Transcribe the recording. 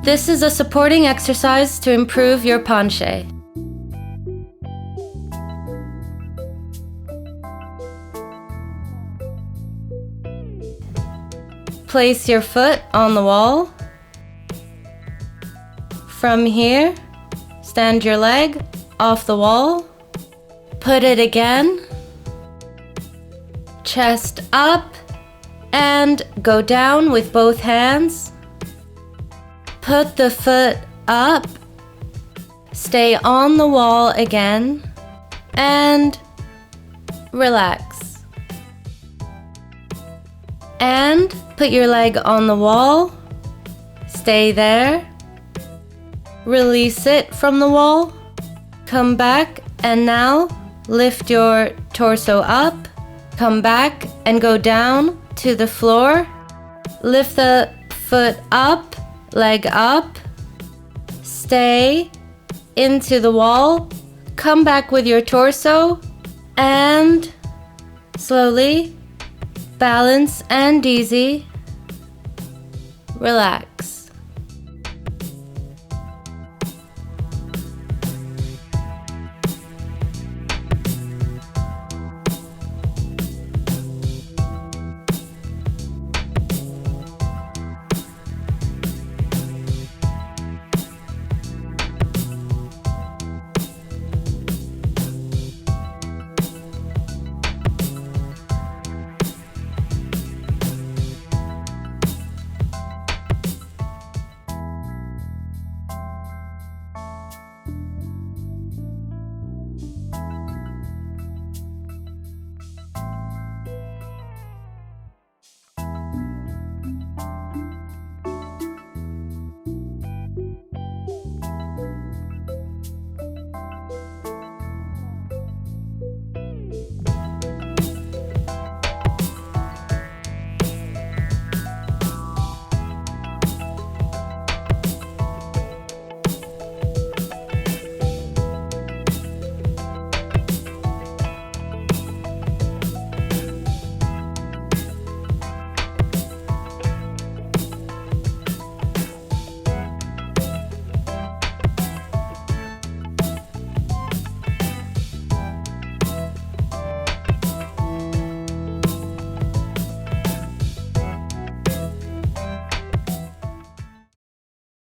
This is a supporting exercise to improve your penché. Place your foot on the wall. From here, stand your leg off the wall. Put it again. Chest up and go down with both hands. Put the foot up. Stay on the wall again and relax. And put your leg on the wall. Stay there. Release it from the wall. Come back and now lift your torso up. Come back and go down to the floor. Lift the foot up, leg up. Stay into the wall. Come back with your torso and slowly, balance and easy, relax.